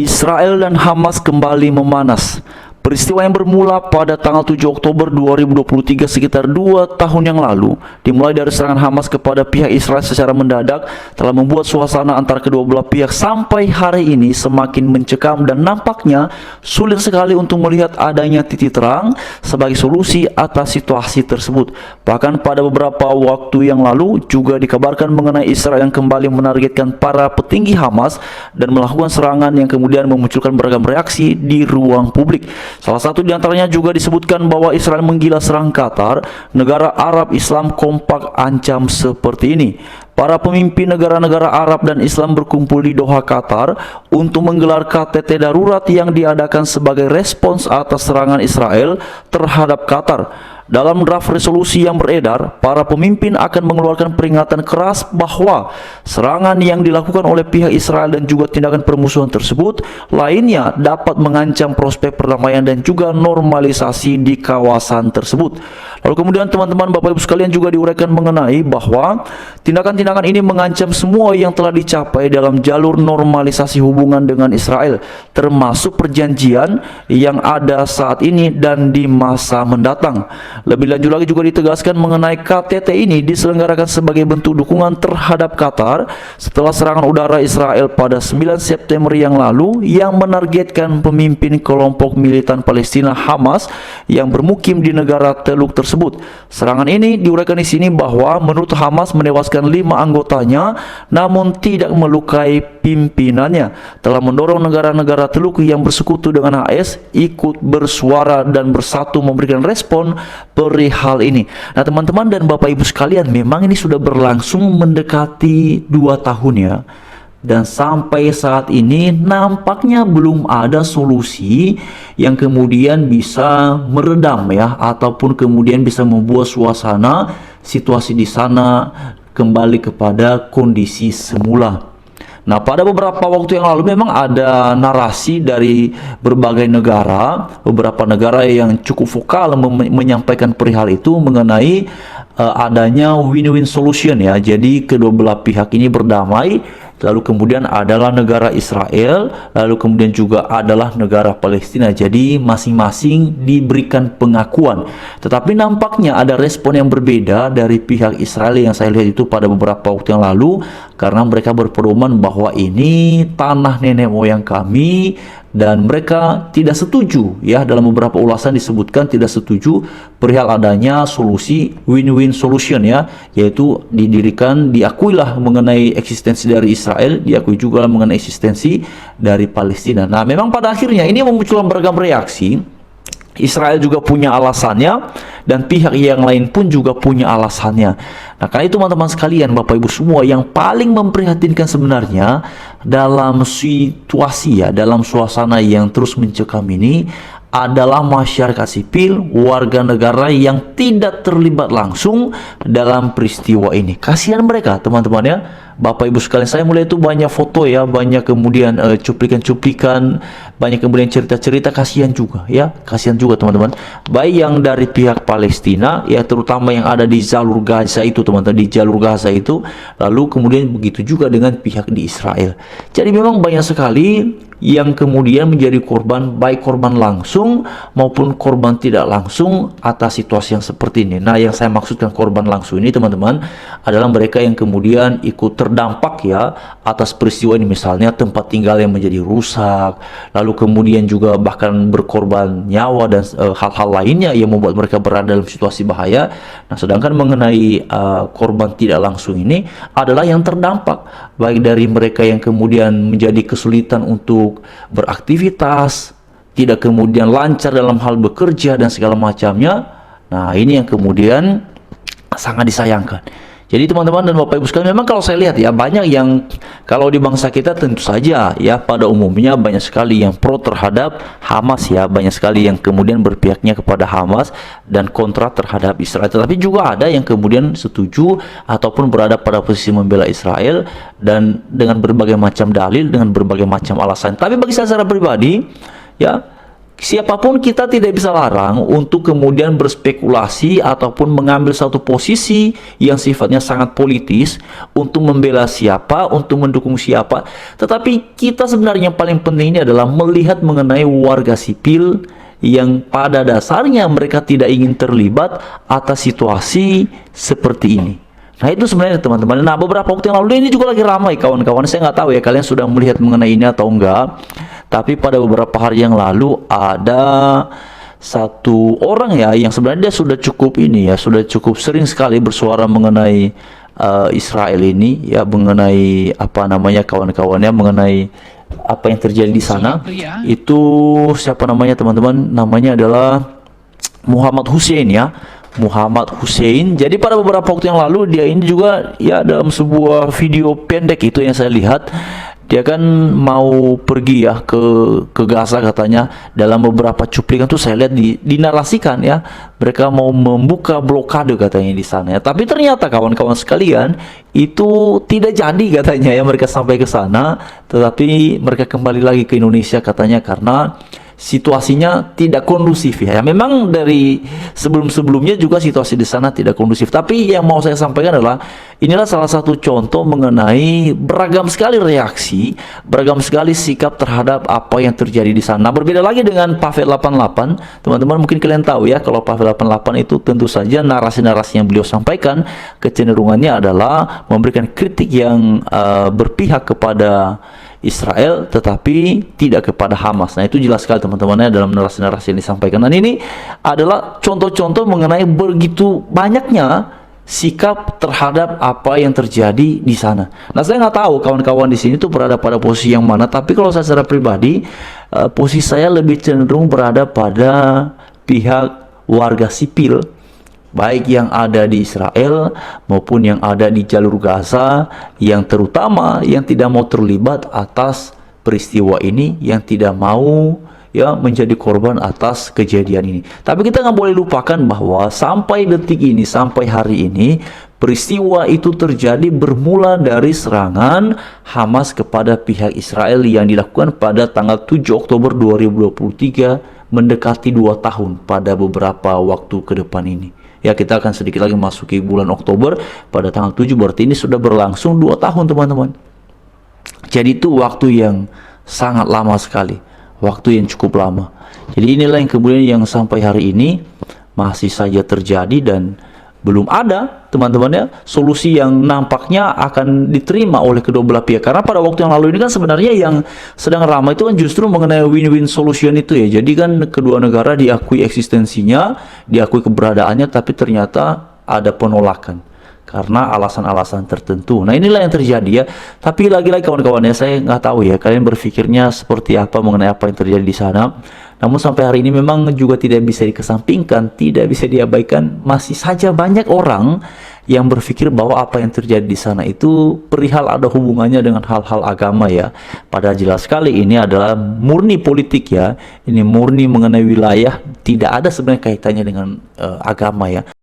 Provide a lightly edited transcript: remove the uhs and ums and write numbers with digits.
Israel dan Hamas kembali memanas. Peristiwa yang bermula pada tanggal 7 Oktober 2023 sekitar 2 tahun yang lalu, dimulai dari serangan Hamas kepada pihak Israel secara mendadak, telah membuat suasana antara kedua belah pihak sampai hari ini semakin mencekam dan nampaknya sulit sekali untuk melihat adanya titik terang sebagai solusi atas situasi tersebut. Bahkan pada beberapa waktu yang lalu juga dikabarkan mengenai Israel yang kembali menargetkan para petinggi Hamas dan melakukan serangan yang kemudian memunculkan beragam reaksi di ruang publik. Salah satu diantaranya juga disebutkan bahwa Israel menggila serang Qatar, negara Arab Islam kompak ancam seperti ini. Para pemimpin negara-negara Arab dan Islam berkumpul di Doha, Qatar untuk menggelar KTT darurat yang diadakan sebagai respons atas serangan Israel terhadap Qatar. Dalam draft resolusi yang beredar, para pemimpin akan mengeluarkan peringatan keras bahwa serangan yang dilakukan oleh pihak Israel dan juga tindakan permusuhan tersebut lainnya dapat mengancam prospek perdamaian dan juga normalisasi di kawasan tersebut. Lalu kemudian teman-teman Bapak Ibu sekalian juga diuraikan mengenai bahwa tindakan-tindakan ini mengancam semua yang telah dicapai dalam jalur normalisasi hubungan dengan Israel, termasuk perjanjian yang ada saat ini dan di masa mendatang. Lebih lanjut lagi juga ditegaskan mengenai KTT ini diselenggarakan sebagai bentuk dukungan terhadap Qatar setelah serangan udara Israel pada 9 September yang lalu yang menargetkan pemimpin kelompok militan Palestina Hamas yang bermukim di negara Teluk tersebut. Serangan ini diuraikan di sini bahwa menurut Hamas menewaskan 5 anggotanya namun tidak melukai pimpinannya, telah mendorong negara-negara Teluk yang bersekutu dengan AS ikut bersuara dan bersatu memberikan respon perihal ini. Nah teman-teman dan Bapak Ibu sekalian, memang ini sudah berlangsung mendekati 2 tahun ya, dan sampai saat ini nampaknya belum ada solusi yang kemudian bisa meredam ya, ataupun kemudian bisa membuat suasana situasi di sana kembali kepada kondisi semula. Nah, pada beberapa waktu yang lalu memang ada narasi dari berbagai negara, beberapa negara yang cukup vokal menyampaikan perihal itu mengenai adanya win-win solution ya. Jadi kedua belah pihak ini berdamai, lalu kemudian adalah negara Israel, lalu kemudian juga adalah negara Palestina. Jadi masing-masing diberikan pengakuan. Tetapi nampaknya ada respon yang berbeda dari pihak Israel yang saya lihat itu pada beberapa waktu yang lalu, karena mereka berpedoman bahwa ini tanah nenek moyang kami, dan mereka tidak setuju ya, dalam beberapa ulasan disebutkan tidak setuju perihal adanya solusi win-win solution ya, yaitu diakuilah mengenai eksistensi dari Israel, diakui juga mengenai eksistensi dari Palestina. Nah memang pada akhirnya ini memunculkan beragam reaksi. Israel juga punya alasannya dan pihak yang lain pun juga punya alasannya. Nah karena itu teman-teman sekalian, Bapak Ibu semua, yang paling memprihatinkan sebenarnya dalam situasi ya, dalam suasana yang terus mencekam ini adalah masyarakat sipil, warga negara yang tidak terlibat langsung dalam peristiwa ini. Kasihan mereka teman-teman ya, Bapak Ibu sekalian. Saya mulai itu banyak foto ya, banyak kemudian cuplikan-cuplikan, banyak kemudian cerita-cerita, kasihan juga ya, kasihan juga teman-teman. Baik yang dari pihak Palestina ya, terutama yang ada di jalur Gaza itu teman-teman, di jalur Gaza itu, lalu kemudian begitu juga dengan pihak di Israel. Jadi memang banyak sekali yang kemudian menjadi korban, baik korban langsung maupun korban tidak langsung atas situasi yang seperti ini. Nah yang saya maksudkan korban langsung ini teman-teman adalah mereka yang kemudian ikut terdampak ya atas peristiwa ini, misalnya tempat tinggal yang menjadi rusak, lalu kemudian juga bahkan berkorban nyawa dan hal-hal lainnya yang membuat mereka berada dalam situasi bahaya. Nah sedangkan mengenai korban tidak langsung ini adalah yang terdampak, baik dari mereka yang kemudian menjadi kesulitan untuk beraktivitas, tidak kemudian lancar dalam hal bekerja dan segala macamnya. Nah ini yang kemudian sangat disayangkan. Jadi teman-teman dan Bapak Ibu sekalian, memang kalau saya lihat ya, banyak yang kalau di bangsa kita tentu saja ya pada umumnya banyak sekali yang pro terhadap Hamas ya, banyak sekali yang kemudian berpihaknya kepada Hamas dan kontra terhadap Israel. Tetapi juga ada yang kemudian setuju ataupun berada pada posisi membela Israel dan dengan berbagai macam dalil, dengan berbagai macam alasan. Tapi bagi saya secara pribadi ya, siapapun kita tidak bisa larang untuk kemudian berspekulasi ataupun mengambil satu posisi yang sifatnya sangat politis untuk membela siapa, untuk mendukung siapa. Tetapi kita sebenarnya yang paling penting ini adalah melihat mengenai warga sipil yang pada dasarnya mereka tidak ingin terlibat atas situasi seperti ini. Nah itu sebenarnya teman-teman. Nah beberapa waktu yang lalu ini juga lagi ramai kawan-kawan. Saya nggak tahu ya kalian sudah melihat mengenai ini atau enggak. Tapi pada beberapa hari yang lalu ada satu orang ya yang sebenarnya dia sudah cukup ini ya, sudah cukup sering sekali bersuara mengenai Israel ini ya, mengenai apa namanya kawan-kawannya, mengenai apa yang terjadi di sana. Itu siapa namanya teman-teman? Namanya adalah Muhammad Hussein ya. Muhammad Hussein. Jadi pada beberapa waktu yang lalu dia ini juga ya dalam sebuah video pendek itu yang saya lihat, dia kan mau pergi ya ke Gaza katanya. Dalam beberapa cuplikan tuh saya lihat dinarasikan ya, mereka mau membuka blokade katanya di sana ya. Tapi ternyata kawan-kawan sekalian itu tidak jadi katanya ya, mereka sampai ke sana tetapi mereka kembali lagi ke Indonesia katanya karena situasinya tidak kondusif ya. Memang dari sebelum-sebelumnya juga situasi di sana tidak kondusif. Tapi yang mau saya sampaikan adalah inilah salah satu contoh mengenai beragam sekali reaksi, beragam sekali sikap terhadap apa yang terjadi di sana. Berbeda lagi dengan Pavel 88. Teman-teman mungkin kalian tahu ya, kalau Pavel 88 itu tentu saja narasi-narasi yang beliau sampaikan kecenderungannya adalah memberikan kritik yang berpihak kepada Israel tetapi tidak kepada Hamas. Nah itu jelas sekali teman-temannya dalam narasi-narasi yang disampaikan. Dan ini adalah contoh-contoh mengenai begitu banyaknya sikap terhadap apa yang terjadi di sana. Nah saya nggak tahu kawan-kawan di sini tuh berada pada posisi yang mana. Tapi kalau saya secara pribadi, posisi saya lebih cenderung berada pada pihak warga sipil, baik yang ada di Israel maupun yang ada di jalur Gaza, yang terutama yang tidak mau terlibat atas peristiwa ini, yang tidak mau ya menjadi korban atas kejadian ini. Tapi kita nggak boleh lupakan bahwa sampai detik ini, sampai hari ini, peristiwa itu terjadi bermula dari serangan Hamas kepada pihak Israel yang dilakukan pada tanggal 7 Oktober 2023, mendekati 2 tahun pada beberapa waktu ke depan ini. Ya kita akan sedikit lagi masuki bulan Oktober pada tanggal 7, berarti ini sudah berlangsung 2 tahun teman-teman. Jadi itu waktu yang sangat lama sekali, waktu yang cukup lama. Jadi inilah yang kemudian yang sampai hari ini masih saja terjadi dan belum ada teman-teman ya solusi yang nampaknya akan diterima oleh kedua belah pihak. Karena pada waktu yang lalu ini kan sebenarnya yang sedang ramai itu kan justru mengenai win-win solution itu ya. Jadi kan kedua negara diakui eksistensinya, diakui keberadaannya, tapi ternyata ada penolakan karena alasan-alasan tertentu. Nah inilah yang terjadi ya. Tapi lagi-lagi kawan-kawan ya, saya nggak tahu ya kalian berpikirnya seperti apa mengenai apa yang terjadi di sana. Namun sampai hari ini memang juga tidak bisa dikesampingkan, tidak bisa diabaikan. Masih saja banyak orang yang berpikir bahwa apa yang terjadi di sana itu perihal ada hubungannya dengan hal-hal agama ya. Padahal jelas sekali ini adalah murni politik ya. Ini murni mengenai wilayah, tidak ada sebenarnya kaitannya dengan agama ya.